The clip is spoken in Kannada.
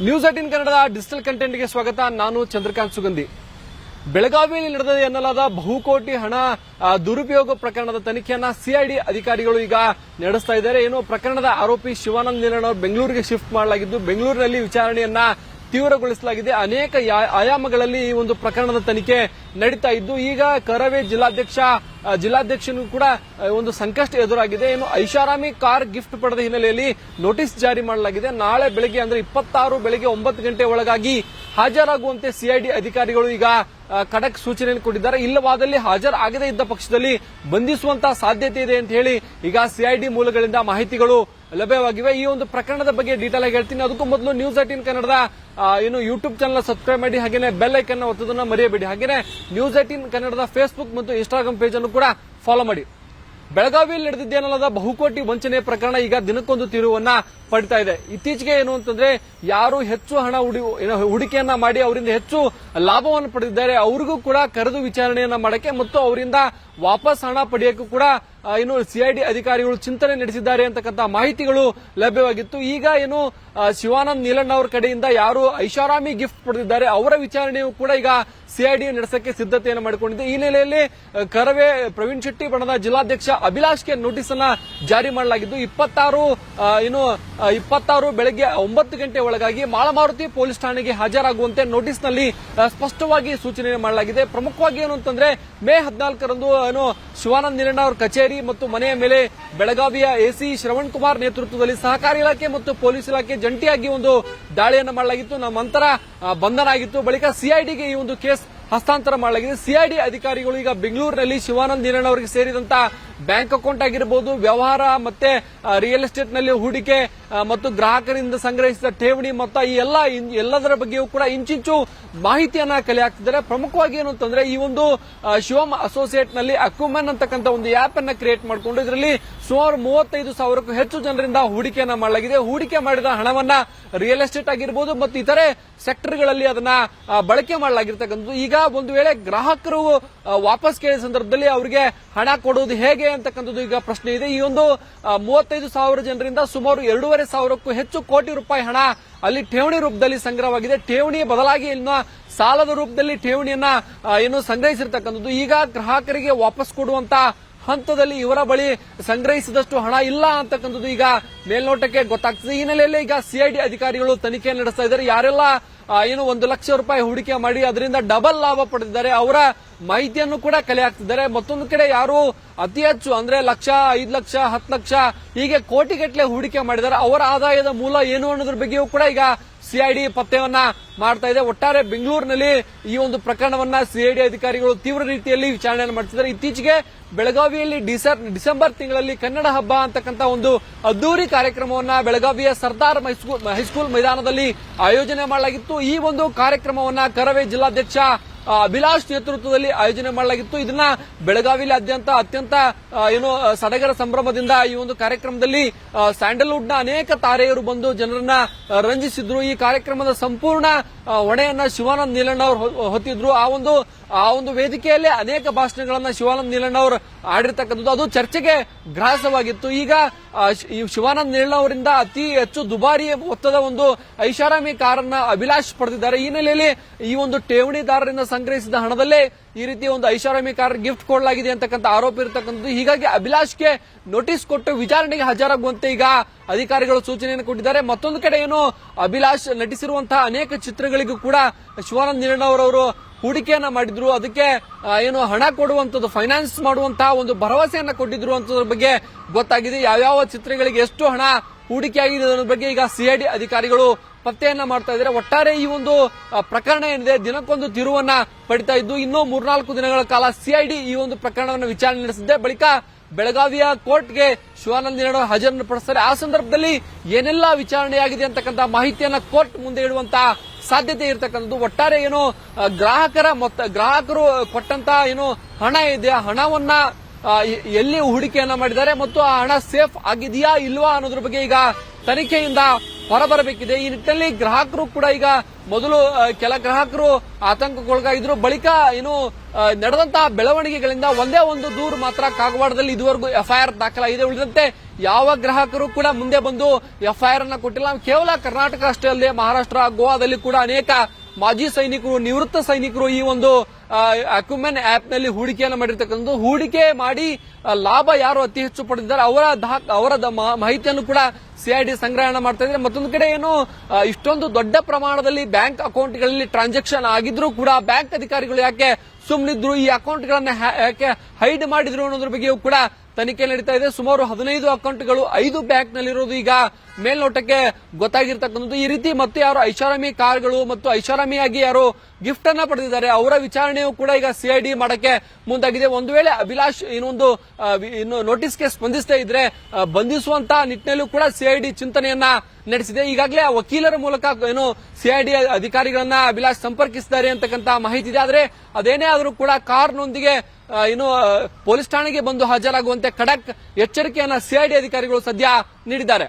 ನ್ಯೂಸ್ 18 ಕನ್ನಡದ ಡಿಜಿಟಲ್ ಕಂಟೆಂಟ್ಗೆ ಸ್ವಾಗತ. ನಾನು ಚಂದ್ರಕಾಂತ್ ಸುಗಂಧಿ. ಬೆಳಗಾವಿಯಲ್ಲಿ ನಡೆದಿದೆ ಎನ್ನಲಾದ ಬಹುಕೋಟಿ ಹಣ ದುರುಪಯೋಗ ಪ್ರಕರಣದ ತನಿಖೆಯನ್ನ ಸಿಐಡಿ ಅಧಿಕಾರಿಗಳು ಈಗ ನಡೆಸ್ತಾ ಇದ್ದಾರೆ. ಏನು ಪ್ರಕರಣದ ಆರೋಪಿ ಶಿವಾನಂದ ನೀಲಣ್ಣ ಅವರು ಬೆಂಗಳೂರಿಗೆ ಶಿಫ್ಟ್ ಮಾಡಲಾಗಿದ್ದು, ಬೆಂಗಳೂರಿನಲ್ಲಿ ವಿಚಾರಣೆಯನ್ನ ತೀವ್ರಗೊಳಿಸಲಾಗಿದೆ. ಅನೇಕ ಆಯಾಮಗಳಲ್ಲಿ ಈ ಒಂದು ಪ್ರಕರಣದ ತನಿಖೆ ನಡೀತಾ ಇದ್ದು, ಈಗ ಕರವೇ ಜಿಲ್ಲಾಧ್ಯಕ್ಷನಿಗೂ ಕೂಡ ಒಂದು ಸಂಕಷ್ಟ ಎದುರಾಗಿದೆ. ಏನು ಐಷಾರಾಮಿ ಕಾರ್ ಗಿಫ್ಟ್ ಪಡೆದ ಹಿನ್ನೆಲೆಯಲ್ಲಿ ನೋಟಿಸ್ ಜಾರಿ ಮಾಡಲಾಗಿದೆ. ನಾಳೆ ಬೆಳಗ್ಗೆ ಅಂದ್ರೆ 26 ಬೆಳಗ್ಗೆ 9 ಗಂಟೆ ಒಳಗಾಗಿ ಹಾಜರಾಗುವಂತೆ ಸಿಐಡಿ ಅಧಿಕಾರಿಗಳು ಈಗ ಖಡಕ್ ಸೂಚನೆಯನ್ನು ಕೊಟ್ಟಿದ್ದಾರೆ. ಇಲ್ಲವಾದಲ್ಲಿ ಹಾಜರಾಗದೇ ಇದ್ದ ಪಕ್ಷದಲ್ಲಿ ಬಂಧಿಸುವಂತಹ ಸಾಧ್ಯತೆ ಇದೆ ಅಂತ ಹೇಳಿ ಈಗ ಸಿಐಡಿ ಮೂಲಗಳಿಂದ ಮಾಹಿತಿಗಳು ಲಭ್ಯವಾಗಿವೆ. ಈ ಒಂದು ಪ್ರಕರಣದ ಬಗ್ಗೆ ಡೀಟೇಲ್ ಆಗಿ ಹೇಳ್ತೀನಿ. ಅದಕ್ಕೂ ಮೊದಲು ನ್ಯೂಸ್ 18 ಕನ್ನಡದ ಯೂಟ್ಯೂಬ್ ಚಾನಲ್ ಸಬ್ಸ್ಕ್ರೈಬ್ ಮಾಡಿ, ಹಾಗೇನೆ ಬೆಲ್ ಐಕನ್ ಒತ್ತೋದನ್ನ ಮರೆಯಬೇಡಿ. ಹಾಗೇನೆ ನ್ಯೂಸ್ 18 ಕನ್ನಡದ ಫೇಸ್ಬುಕ್ ಮತ್ತು ಇನ್ಸ್ಟಾಗ್ರಾಮ್ ಪೇಜ್ ಅನ್ನು ಕೂಡ ಫಾಲೋ ಮಾಡಿ. ಬೆಳಗಾವಿಯಲ್ಲಿ ನಡೆದಿದ್ದೇನಲ್ಲದ ಬಹುಕೋಟಿ ವಂಚನೆ ಪ್ರಕರಣ ಈಗ ದಿನಕ್ಕೊಂದು ತಿರುವನ್ನ ಪಡಿತಾ ಇದೆ. ಇತ್ತೀಚೆಗೆ ಏನು ಅಂತಂದ್ರೆ, ಯಾರು ಹೆಚ್ಚು ಹಣ ಹೂಡಿಕೆಯನ್ನ ಮಾಡಿ ಅವರಿಂದ ಹೆಚ್ಚು ಲಾಭವನ್ನು ಪಡೆದಿದ್ದಾರೆ ಅವರಿಗೂ ಕೂಡ ಕರೆದು ವಿಚಾರಣೆಯನ್ನ ಮಾಡಕ್ಕೆ ಮತ್ತು ಅವರಿಂದ ವಾಪಸ್ ಹಣ ಪಡೆಯಕ್ಕೂ ಕೂಡ ಏನು ಸಿಐಡಿ ಅಧಿಕಾರಿಗಳು ಚಿಂತನೆ ನಡೆಸಿದ್ದಾರೆ ಅಂತಕ್ಕಂಥ ಮಾಹಿತಿಗಳು ಲಭ್ಯವಾಗಿತ್ತು. ಈಗ ಏನು ಶಿವಾನಂದ ನೀಲಣ್ಣ ಅವರ ಕಡೆಯಿಂದ ಯಾರು ಐಷಾರಾಮಿ ಗಿಫ್ಟ್ ಪಡೆದಿದ್ದಾರೆ ಅವರ ವಿಚಾರಣೆಯೂ ಕೂಡ ಈಗ ಸಿಐಡಿ ನಡೆಸಕ್ಕೆ ಸಿದ್ಧತೆಯನ್ನು ಮಾಡಿಕೊಂಡಿದೆ. ಈ ನೆಲೆಯಲ್ಲಿ ಕರವೇ ಪ್ರವೀಣ್ ಶೆಟ್ಟಿ ಬಣದ ಜಿಲ್ಲಾಧ್ಯಕ್ಷ ಅಭಿಲಾಷ್ಗೆ ನೋಟಿಸ್ ಅನ್ನ ಜಾರಿ ಮಾಡಲಾಗಿದ್ದು, 26 ಬೆಳಗ್ಗೆ 9 ಗಂಟೆ ಒಳಗಾಗಿ ಮಾಳಮಾರುತಿ ಪೊಲೀಸ್ ಠಾಣೆಗೆ ಹಾಜರಾಗುವಂತೆ ನೋಟಿಸ್ ನಲ್ಲಿ ಸ್ಪಷ್ಟವಾಗಿ ಸೂಚನೆ ಮಾಡಲಾಗಿದೆ. ಪ್ರಮುಖವಾಗಿ ಏನು ಅಂತಂದ್ರೆ, ಮೇ 14ರಂದು ಏನು ಶಿವಾನಂದ ನೀಲಣ್ಣ ಅವರ ಕಚೇರಿ ಮತ್ತು ಮನೆಯ ಮೇಲೆ ಬೆಳಗಾವಿಯ ಎಸಿ ಶ್ರವಣ್ ಕುಮಾರ್ ನೇತೃತ್ವದಲ್ಲಿ ಸಹಕಾರಿ ಇಲಾಖೆ ಮತ್ತು ಪೊಲೀಸ್ ಇಲಾಖೆ ಜಂಟಿಯಾಗಿ ಒಂದು ದಾಳಿಯನ್ನು ಮಾಡಲಾಗಿತ್ತು. ನಂತರ ಬಂಧನ ಆಗಿತ್ತು. ಬಳಿಕ ಸಿಐಡಿಗೆ ಈ ಒಂದು ಕೇಸ್ ಹಸ್ತಾಂತರ ಮಾಡಲಾಗಿದೆ. ಸಿಐಡಿ ಅಧಿಕಾರಿಗಳು ಈಗ ಬೆಂಗಳೂರಿನಲ್ಲಿ ಶಿವಾನಂದ ನೀಲಣ್ಣ ಅವರಿಗೆ ಸೇರಿದಂತ ಬ್ಯಾಂಕ್ ಅಕೌಂಟ್ ಆಗಿರಬಹುದು, ವ್ಯವಹಾರ ಮತ್ತೆ ರಿಯಲ್ ಎಸ್ಟೇಟ್ ನಲ್ಲಿ ಹೂಡಿಕೆ ಮತ್ತು ಗ್ರಾಹಕರಿಂದ ಸಂಗ್ರಹಿಸಿದ ಠೇವಣಿ ಮೊತ್ತ, ಈ ಎಲ್ಲದರ ಬಗ್ಗೆಯೂ ಕೂಡ ಇಂಚಿಂಚು ಮಾಹಿತಿಯನ್ನ ಕಲೆ ಹಾಕ್ತಿದ್ದಾರೆ. ಪ್ರಮುಖವಾಗಿ ಏನು ಅಂತಂದ್ರೆ, ಈ ಒಂದು ಶಿವಮ್ ಅಸೋಸಿಯೇಟ್ ನಲ್ಲಿ ಅಕ್ಯುಮೆನ್ ಅಂತಕ್ಕಂಥ ಒಂದು ಆಪ್ ಅನ್ನ ಕ್ರಿಯೇಟ್ ಮಾಡಿಕೊಂಡು ಇದರಲ್ಲಿ ಸುಮಾರು 35,000ಕ್ಕೂ ಹೆಚ್ಚು ಜನರಿಂದ ಹೂಡಿಕೆಯನ್ನ ಮಾಡಲಾಗಿದೆ. ಹೂಡಿಕೆ ಮಾಡಿದ ಹಣವನ್ನ ರಿಯಲ್ ಎಸ್ಟೇಟ್ ಆಗಿರಬಹುದು ಮತ್ತು ಇತರೆ ಸೆಕ್ಟರ್ಗಳಲ್ಲಿ ಅದನ್ನ ಬಳಕೆ ಮಾಡಲಾಗಿರ್ತಕ್ಕಂಥದ್ದು. ಈಗ ಒಂದು ವೇಳೆ ಗ್ರಾಹಕರು ವಾಪಸ್ ಕೇಳಿದ ಸಂದರ್ಭದಲ್ಲಿ ಅವರಿಗೆ ಹಣ ಕೊಡುವುದು ಹೇಗೆ ಅಂತಕ್ಕಂಥದ್ದು ಈಗ ಪ್ರಶ್ನೆ ಇದೆ. ಈ ಒಂದು 35,000 ಜನರಿಂದ ಸುಮಾರು 2,500ಕ್ಕೂ ಹೆಚ್ಚು ಕೋಟಿ ರೂಪಾಯಿ ಹಣ ಅಲ್ಲಿ ಠೇವಣಿ ರೂಪದಲ್ಲಿ ಸಂಗ್ರಹವಾಗಿದೆ. ಠೇವಣಿ ಬದಲಾಗಿ ಇನ್ನು ಸಾಲದ ರೂಪದಲ್ಲಿ ಠೇವಣಿಯನ್ನ ಏನು ಸಂಗ್ರಹಿಸಿರ್ತಕ್ಕಂಥದ್ದು. ಈಗ ಗ್ರಾಹಕರಿಗೆ ವಾಪಸ್ ಕೊಡುವಂತ ಹಂತದಲ್ಲಿ ಇವರ ಬಳಿ ಸಂಗ್ರಹಿಸಿದಷ್ಟು ಹಣ ಇಲ್ಲ ಅಂತಕ್ಕಂಥದ್ದು ಈಗ ಮೇಲ್ನೋಟಕ್ಕೆ ಗೊತ್ತಾಗ್ತದೆ. ಈ ಹಿನ್ನೆಲೆಯಲ್ಲಿ ಈಗ ಸಿಐಡಿ ಅಧಿಕಾರಿಗಳು ತನಿಖೆ ನಡೆಸ್ತಾ ಇದ್ದಾರೆ. ಯಾರೆಲ್ಲ ಏನು 1 ಲಕ್ಷ ರೂಪಾಯಿ ಹೂಡಿಕೆ ಮಾಡಿ ಅದರಿಂದ ಡಬಲ್ ಲಾಭ ಪಡೆದಿದ್ದಾರೆ ಅವರ ಮಾಹಿತಿಯನ್ನು ಕೂಡ ಕಲೆ ಹಾಕ್ತಿದ್ದಾರೆ. ಮತ್ತೊಂದು ಕಡೆ ಯಾರು ಅತಿ ಹೆಚ್ಚು ಅಂದ್ರೆ 1 ಲಕ್ಷ, 5 ಲಕ್ಷ, 10 ಲಕ್ಷ ಹೀಗೆ ಕೋಟಿಗಟ್ಟಲೆ ಹೂಡಿಕೆ ಮಾಡಿದ್ದಾರೆ ಅವರ ಆದಾಯದ ಮೂಲ ಏನು ಅನ್ನೋದ್ರ ಬಗ್ಗೆಯೂ ಕೂಡ ಈಗ ಸಿಐಡಿ ಪತ್ತೆಯನ್ನ ಮಾಡ್ತಾ ಇದೆ. ಒಟ್ಟಾರೆ ಬೆಂಗಳೂರಿನಲ್ಲಿ ಈ ಒಂದು ಪ್ರಕರಣವನ್ನ ಸಿಐಡಿ ಅಧಿಕಾರಿಗಳು ತೀವ್ರ ರೀತಿಯಲ್ಲಿ ವಿಚಾರಣೆಯನ್ನು ಮಾಡ್ತಿದ್ದಾರೆ. ಇತ್ತೀಚೆಗೆ ಬೆಳಗಾವಿಯಲ್ಲಿ ಡಿಸೆಂಬರ್ ತಿಂಗಳಲ್ಲಿ ಕನ್ನಡ ಹಬ್ಬ ಅಂತಕ್ಕಂಥ ಒಂದು ಅದ್ದೂರಿ ಕಾರ್ಯಕ್ರಮವನ್ನ ಬೆಳಗಾವಿಯ ಸರ್ದಾರ್ ಹೈಸ್ಕೂಲ್ ಮೈದಾನದಲ್ಲಿ ಆಯೋಜನೆ ಮಾಡಲಾಗಿತ್ತು. ಈ ಒಂದು ಕಾರ್ಯಕ್ರಮವನ್ನ ಕರವೇ ಜಿಲ್ಲಾಧ್ಯಕ್ಷ ಅಭಿಲಾಷ್ ನೇತೃತ್ವದಲ್ಲಿ ಆಯೋಜನೆ ಮಾಡಲಾಗಿತ್ತು. ಇದನ್ನ ಬೆಳಗಾವಿಯಾದ್ಯಂತ ಅತ್ಯಂತ ಏನು ಸಡಗರ ಸಂಭ್ರಮದಿಂದ ಈ ಒಂದು ಕಾರ್ಯಕ್ರಮದಲ್ಲಿ ಸ್ಯಾಂಡಲ್ವುಡ್ ನ ಅನೇಕ ತಾರೆಯರು ಬಂದು ಜನರನ್ನ ರಂಜಿಸಿದ್ರು. ಈ ಕಾರ್ಯಕ್ರಮದ ಸಂಪೂರ್ಣ ಹೊಣೆಯನ್ನ ಶಿವಾನಂದ ನೀಲಣ್ಣ ಅವರು ಹೊತ್ತಿದ್ರು. ಆ ಒಂದು ವೇದಿಕೆಯಲ್ಲಿ ಅನೇಕ ಭಾಷಣಗಳನ್ನ ಶಿವಾನಂದ ನೀಲಣ್ಣ ಅವರು ಆಡಿರ್ತಕ್ಕಂಥದ್ದು ಅದು ಚರ್ಚೆಗೆ ಗ್ರಾಸವಾಗಿತ್ತು. ಈಗ ಶಿವಾನಂದ ನೀಲಣ್ಣ ಅವರಿಂದ ಅತಿ ಹೆಚ್ಚು ದುಬಾರಿ ಮೊತ್ತದ ಒಂದು ಐಷಾರಾಮಿ ಕಾರನ್ನ ಅಭಿಲಾಷ್ ಪಡೆದಿದ್ದಾರೆ. ಈ ಹಿನ್ನೆಲೆಯಲ್ಲಿ ಈ ಒಂದು ಠೇವಣಿದಾರರಿಂದ ಸಂಗ್ರಹಿಸಿದ ಹಣದಲ್ಲೇ ಈ ರೀತಿ ಒಂದು ಐಷಾರಾಮಿ ಕಾರ್ ಗಿಫ್ಟ್ ಕೊಡಲಾಗಿದೆ ಅಂತಕ್ಕಂಥ ಆರೋಪ ಇರತಕ್ಕಂಥದ್ದು. ಹೀಗಾಗಿ ಅಭಿಲಾಷ್ಗೆ ನೋಟಿಸ್ ಕೊಟ್ಟು ವಿಚಾರಣೆಗೆ ಹಾಜರಾಗುವಂತೆ ಈಗ ಅಧಿಕಾರಿಗಳು ಸೂಚನೆಯನ್ನು ಕೊಟ್ಟಿದ್ದಾರೆ. ಮತ್ತೊಂದು ಕಡೆ ಏನು ಅಭಿಲಾಷ್ ನಟಿಸಿರುವಂತಹ ಅನೇಕ ಚಿತ್ರಗಳಿಗೂ ಕೂಡ ಶಿವಾನಂದ ನೀಲಣ್ಣ ಅವರವರು ಹೂಡಿಕೆಯನ್ನ ಮಾಡಿದ್ರು. ಅದಕ್ಕೆ ಏನು ಹಣ ಕೊಡುವಂತದ್ದು, ಫೈನಾನ್ಸ್ ಮಾಡುವಂತಹ ಒಂದು ಭರವಸೆಯನ್ನ ಕೊಟ್ಟಿದ್ರು ಅಂತದ್ರ ಬಗ್ಗೆ ಗೊತ್ತಾಗಿದೆ. ಯಾವ್ಯಾವ ಚಿತ್ರಗಳಿಗೆ ಎಷ್ಟು ಹಣ ಹೂಡಿಕೆ ಆಗಿದೆ ಅನ್ನೋದ್ರ ಬಗ್ಗೆ ಈಗ ಸಿಐಡಿ ಅಧಿಕಾರಿಗಳು ಪತ್ತೆಯನ್ನ ಮಾಡ್ತಾ ಇದ್ದಾರೆ. ಒಟ್ಟಾರೆ ಈ ಒಂದು ಪ್ರಕರಣ ಏನಿದೆ ದಿನಕ್ಕೊಂದು ತಿರುವನ್ನ ಪಡಿತಾ ಇದ್ದು, ಇನ್ನೂ 3-4 ದಿನಗಳ ಕಾಲ ಸಿಐಡಿ ಈ ಒಂದು ಪ್ರಕರಣವನ್ನು ವಿಚಾರಣೆ ನಡೆಸಿದೆ. ಬಳಿಕ ಬೆಳಗಾವಿಯ ಕೋರ್ಟ್ಗೆ ಶಿವಾನಂದ ನೀಲಣ್ಣ ಹಾಜರನ್ನು ಪಡಿಸ್ತಾರೆ. ಆ ಸಂದರ್ಭದಲ್ಲಿ ಏನೆಲ್ಲ ವಿಚಾರಣೆಯಾಗಿದೆ ಅಂತಕ್ಕಂಥ ಮಾಹಿತಿಯನ್ನ ಕೋರ್ಟ್ ಮುಂದೆ ಇಡುವಂತಹ ಸಾಧ್ಯತೆ ಇರತಕ್ಕಂಥದ್ದು. ಒಟ್ಟಾರೆ ಏನು ಗ್ರಾಹಕರು ಕೊಟ್ಟಂತ ಏನು ಹಣ ಇದೆ, ಹಣವನ್ನ ಎಲ್ಲಿ ಹೂಡಿಕೆಯನ್ನ ಮಾಡಿದ್ದಾರೆ ಮತ್ತು ಆ ಹಣ ಸೇಫ್ ಆಗಿದೆಯಾ ಇಲ್ವಾ ಅನ್ನೋದ್ರ ಬಗ್ಗೆ ಈಗ ತನಿಖೆಯಿಂದ ಹೊರಬರಬೇಕಿದೆ. ಈ ನಿಟ್ಟಿನಲ್ಲಿ ಗ್ರಾಹಕರು ಕೂಡ ಈಗ ಮೊದಲು ಕೆಲ ಗ್ರಾಹಕರು ಆತಂಕಕ್ಕೊಳಗಾಗಿದ್ರು. ಬಳಿಕ ಏನು ನಡೆದಂತಹ ಬೆಳವಣಿಗೆಗಳಿಂದ ಒಂದೇ ಒಂದು ದೂರು ಮಾತ್ರ ಕಾಗವಾಡದಲ್ಲಿ ಇದುವರೆಗೂ ಎಫ್ಐಆರ್ ದಾಖಲಾಗಿದೆ. ಉಳಿದಂತೆ ಯಾವ ಗ್ರಾಹಕರು ಕೂಡ ಮುಂದೆ ಬಂದು ಎಫ್ಐಆರ್ ಅನ್ನ ಕೊಟ್ಟಿಲ್ಲ. ಕೇವಲ ಕರ್ನಾಟಕ ಅಷ್ಟೇ ಅಲ್ಲದೆ ಮಹಾರಾಷ್ಟ್ರ, ಗೋವಾದಲ್ಲಿ ಕೂಡ ಅನೇಕ ಮಾಜಿ ಸೈನಿಕರು, ನಿವೃತ್ತ ಸೈನಿಕರು ಈ ಒಂದು ಅಕ್ಯುಮೆನ್ ಆಪ್ ನಲ್ಲಿ ಹೂಡಿಕೆಯನ್ನು ಮಾಡಿರ್ತಕ್ಕಂಥದ್ದು. ಹೂಡಿಕೆ ಮಾಡಿ ಲಾಭ ಯಾರು ಅತಿ ಹೆಚ್ಚು ಪಡೆದಿದ್ದಾರೆ ಅವರ ಮಾಹಿತಿಯನ್ನು ಕೂಡ ಸಿಐಡಿ ಸಂಗ್ರಹಣೆ ಮಾಡ್ತಾ ಇದ್ದಾರೆ. ಮತ್ತೊಂದು ಕಡೆ ಏನು ಇಷ್ಟೊಂದು ದೊಡ್ಡ ಪ್ರಮಾಣದಲ್ಲಿ ಬ್ಯಾಂಕ್ ಅಕೌಂಟ್ಗಳಲ್ಲಿ ಟ್ರಾನ್ಸಾಕ್ಷನ್ ಆಗಿದ್ರೂ ಕೂಡ ಬ್ಯಾಂಕ್ ಅಧಿಕಾರಿಗಳು ಯಾಕೆ ಸುಮ್ಮನಿದ್ರು, ಈ ಅಕೌಂಟ್ಗಳನ್ನ ಯಾಕೆ ಹೈಡ್ ಮಾಡಿದ್ರು ಅನ್ನೋದ್ರ ಬಗ್ಗೆಯೂ ಕೂಡ ತನಿಖೆ ನಡೀತಾ ಇದೆ. ಸುಮಾರು 15 ಅಕೌಂಟ್ಗಳು 5 ಬ್ಯಾಂಕ್ ನಲ್ಲಿರೋದು ಈಗ ಮೇಲ್ನೋಟಕ್ಕೆ ಗೊತ್ತಾಗಿರ್ತಕ್ಕಂಥದ್ದು. ಈ ರೀತಿ ಮತ್ತೆ ಯಾರು ಐಷಾರಾಮಿ ಕಾರ್ಗಳು ಮತ್ತು ಐಷಾರಾಮಿಯಾಗಿ ಯಾರು ಗಿಫ್ಟ್ ಅನ್ನ ಪಡೆದಿದ್ದಾರೆ ಅವರ ವಿಚಾರಣೆಯೂ ಕೂಡ ಈಗ ಸಿಐಡಿ ಮಾಡಕ್ಕೆ ಮುಂದಾಗಿದೆ. ಒಂದು ವೇಳೆ ಅಭಿಲಾಷ್ ಇನ್ನೊಂದು ನೋಟಿಸ್ಗೆ ಸ್ಪಂದಿಸದೇ ಇದ್ರೆ ಬಂಧಿಸುವಂತ ನಿಟ್ಟಿನಲ್ಲೂ ಕೂಡ ಸಿಐಡಿ ಚಿಂತನೆಯನ್ನ ನಡೆಸಿದೆ. ಈಗಾಗಲೇ ವಕೀಲರ ಮೂಲಕ ಏನು ಸಿಐಡಿ ಅಧಿಕಾರಿಗಳನ್ನ ಅಭಿಲಾಷ್ ಸಂಪರ್ಕಿಸಿದ್ದಾರೆ ಅಂತಕ್ಕಂಥ ಮಾಹಿತಿ ಇದೆ. ಆದ್ರೆ ಅದೇನೇ ಆದರೂ ಕೂಡ ಕಾರ್ನೊಂದಿಗೆ ಏನು ಪೊಲೀಸ್ ಠಾಣೆಗೆ ಬಂದು ಹಾಜರಾಗುವಂತೆ ಖಡಕ್ ಎಚ್ಚರಿಕೆಯನ್ನ ಸಿಐಡಿ ಅಧಿಕಾರಿಗಳು ಸದ್ಯ ನೀಡಿದ್ದಾರೆ.